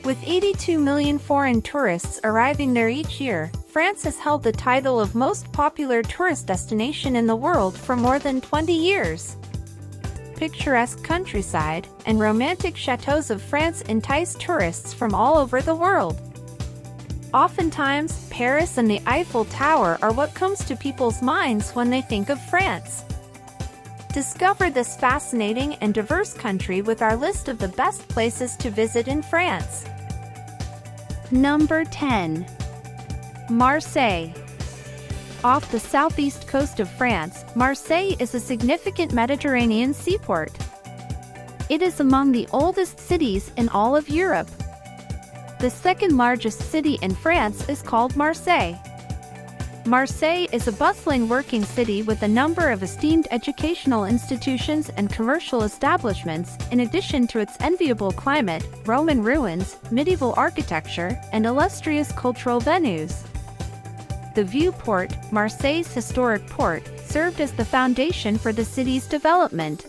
With 82 million foreign tourists arriving there each year, France has held the title of most popular tourist destination in the world for more than 20 years. Picturesque countryside and romantic chateaux of France entice tourists from all over the world. Oftentimes, Paris and the Eiffel Tower are what comes to people's minds when they think of France. Discover this fascinating and diverse country with our list of the best places to visit in France. Number 10. Marseille. Off the southeast coast of France, Marseille is a significant Mediterranean seaport. It is among the oldest cities in all of Europe. The second largest city in France is called Marseille. Marseille is a bustling working city with a number of esteemed educational institutions and commercial establishments, in addition to its enviable climate, Roman ruins, medieval architecture, and illustrious cultural venues. The Vieux-Port, Marseille's historic port, served as the foundation for the city's development.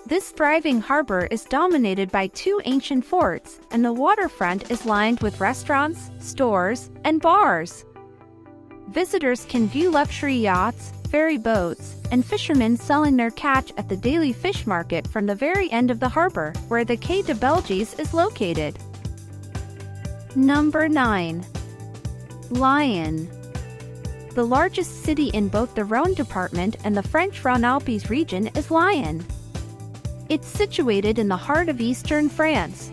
This thriving harbor is dominated by two ancient forts, and the waterfront is lined with restaurants, stores, and bars. Visitors can view luxury yachts, ferry boats, and fishermen selling their catch at the daily fish market from the very end of the harbor, where the Quai de Belgique is located. Number 9. Lyon. The largest city in both the Rhône department and the French Rhône-Alpes region is Lyon. It's situated in the heart of eastern France.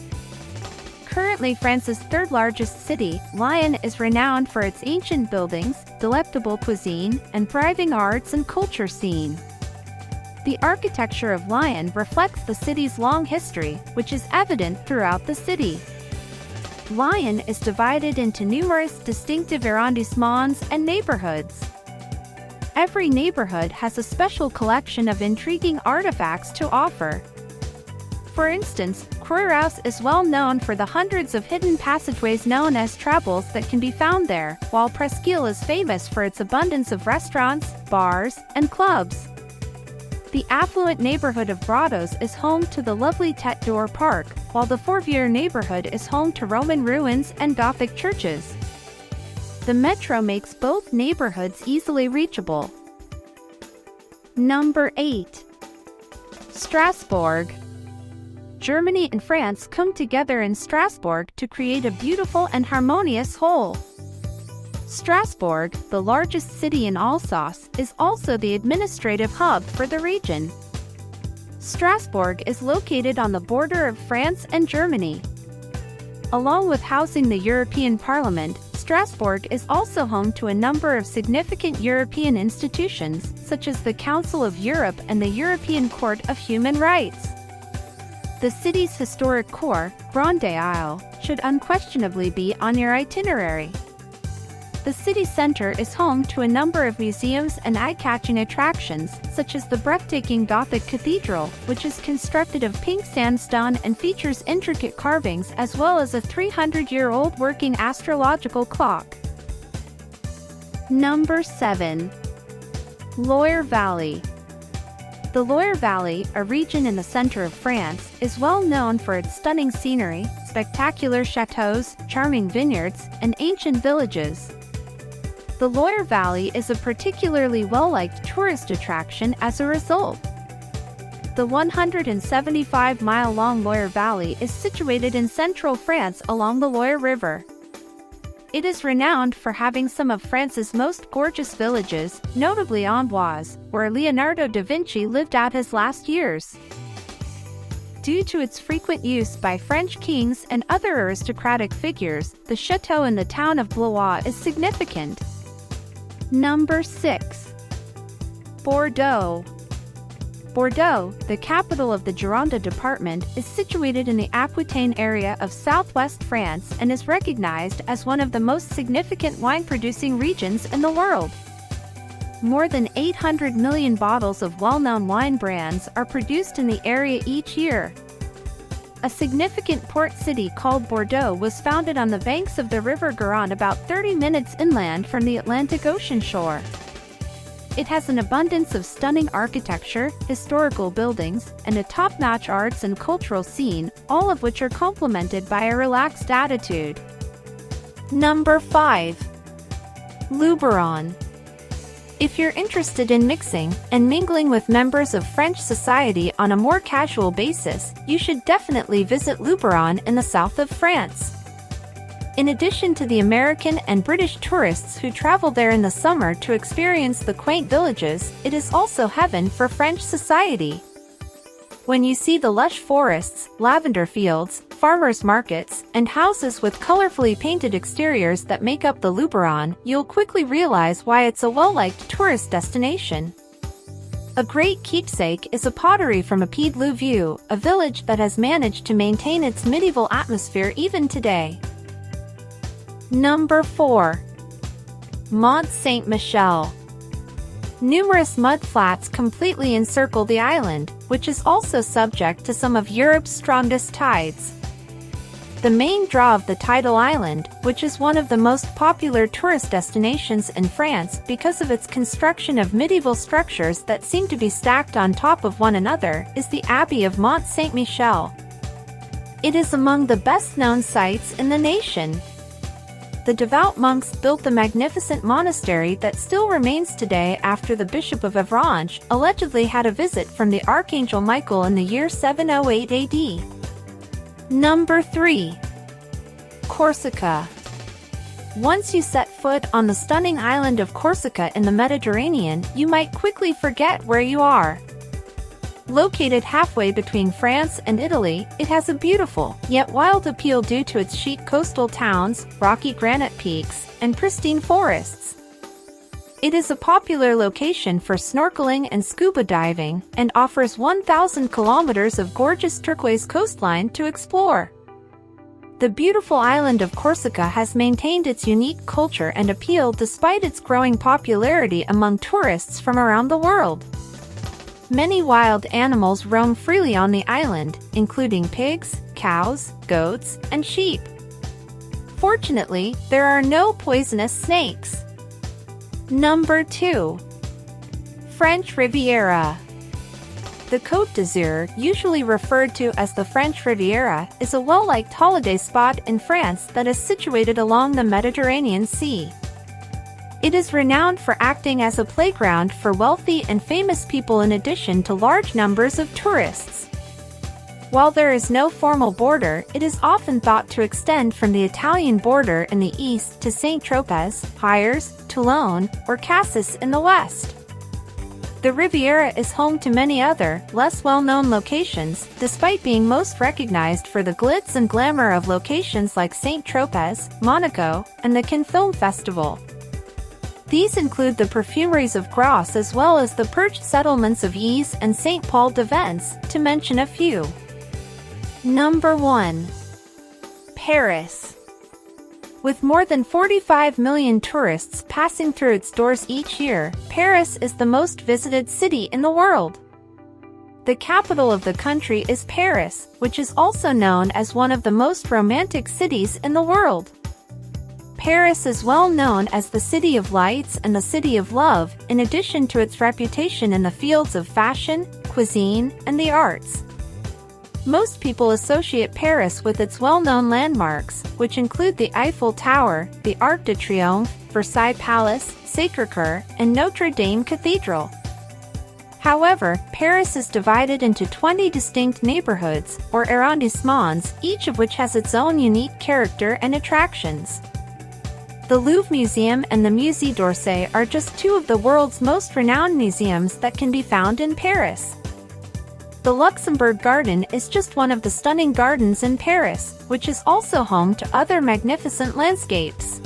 Currently France's third largest city, Lyon is renowned for its ancient buildings, delectable cuisine, and thriving arts and culture scene. The architecture of Lyon reflects the city's long history, which is evident throughout the city. Lyon is divided into numerous distinctive arrondissements and neighborhoods. Every neighborhood has a special collection of intriguing artifacts to offer. For instance, Croix is well known for the hundreds of hidden passageways known as trabbles that can be found there, while Presqu'île is famous for its abundance of restaurants, bars, and clubs. The affluent neighborhood of BORDEAUX is home to the lovely Tête d'Or Park, while the Fourvière neighborhood is home to Roman ruins and Gothic churches. The metro makes both neighborhoods easily reachable. Number 8. Strasbourg. Germany and France come together in Strasbourg to create a beautiful and harmonious whole. Strasbourg, the largest city in Alsace, is also the administrative hub for the region. Strasbourg is located on the border of France and Germany. Along with housing the European Parliament, Strasbourg is also home to a number of significant European institutions, such as the Council of Europe and the European Court of Human Rights. The city's historic core, BORDEAUX, should unquestionably be on your itinerary. The city center is home to a number of museums and eye-catching attractions, such as the breathtaking Gothic Cathedral, which is constructed of pink sandstone and features intricate carvings, as well as a 300-year-old working astrological clock. Number 7. Loire Valley. The Loire Valley, a region in the center of France, is well known for its stunning scenery, spectacular chateaux, charming vineyards, and ancient villages. The Loire Valley is a particularly well-liked tourist attraction as a result. The 175-mile-long Loire Valley is situated in central France along the Loire River. It is renowned for having some of France's most gorgeous villages, notably Amboise, where Leonardo da Vinci lived out his last years. Due to its frequent use by French kings and other aristocratic figures, the chateau in the town of BORDEAUX is significant. Number 6. Bordeaux. Bordeaux, the capital of the Gironde department, is situated in the Aquitaine area of southwest France and is recognized as one of the most significant wine-producing regions in the world. More than 800 million bottles of well-known wine brands are produced in the area each year. A significant port city called Bordeaux was founded on the banks of the River Garonne about 30 minutes inland from the Atlantic Ocean shore. It has an abundance of stunning architecture, historical buildings, and a top-notch arts and cultural scene, all of which are complemented by a relaxed attitude. Number 5. LUBERON. If you're interested in mixing and mingling with members of French society on a more casual basis, you should definitely visit LUBERON in the south of France. In addition to the American and British tourists who travel there in the summer to experience the quaint villages, it is also heaven for French society. When you see the lush forests, lavender fields, farmers' markets, and houses with colorfully painted exteriors that make up the LUBERON, you'll quickly realize why it's a well-liked tourist destination. A great keepsake is a pottery from LOIRE, a village that has managed to maintain its medieval atmosphere even today. Number 4. Mont Saint-Michel. Numerous mud flats completely encircle the island, which is also subject to some of Europe's strongest tides. The main draw of the tidal island, which is one of the most popular tourist destinations in France because of its construction of medieval structures that seem to be stacked on top of one another, is the Abbey of Mont Saint-Michel. It is among the best-known sites in the nation. The devout monks built the magnificent monastery that still remains today after the Bishop of Avranches allegedly had a visit from the Archangel Michael in the year 708 AD. Number 3. Corsica. Once you set foot on the stunning island of Corsica in the Mediterranean, you might quickly forget where you are. Located halfway between France and Italy, it has a beautiful, yet wild appeal due to its chic coastal towns, rocky granite peaks, and pristine forests. It is a popular location for snorkeling and scuba diving, and offers 1,000 kilometers of gorgeous turquoise coastline to explore. The beautiful island of Corsica has maintained its unique culture and appeal despite its growing popularity among tourists from around the world. Many wild animals roam freely on the island, including pigs, cows, goats, and sheep. Fortunately, there are no poisonous snakes. Number 2. French Riviera. The Côte d'Azur, usually referred to as the French Riviera, is a well-liked holiday spot in France that is situated along the Mediterranean Sea. It is renowned for acting as a playground for wealthy and famous people in addition to large numbers of tourists. While there is no formal border, it is often thought to extend from the Italian border in the east to Saint-Tropez, Hyères, Toulon, or Cassis in the west. The Riviera is home to many other, less well-known locations, despite being most recognized for the glitz and glamour of locations like Saint-Tropez, Monaco, and the Cannes Film Festival. These include the perfumeries of Grasse as well as the perched settlements of Yves and Saint-Paul-de-Vence, to mention a few. Number 1. Paris. With more than 45 million tourists passing through its doors each year, Paris is the most visited city in the world. The capital of the country is Paris, which is also known as one of the most romantic cities in the world. Paris is well known as the City of Lights and the City of Love, in addition to its reputation in the fields of fashion, cuisine, and the arts. Most people associate Paris with its well-known landmarks, which include the Eiffel Tower, the Arc de Triomphe, Versailles Palace, Sacré-Cœur, and Notre Dame Cathedral. However, Paris is divided into 20 distinct neighborhoods, or arrondissements, each of which has its own unique character and attractions. The Louvre Museum and the Musée d'Orsay are just two of the world's most renowned museums that can be found in Paris. The Luxembourg Garden is just one of the stunning gardens in Paris, which is also home to other magnificent landscapes.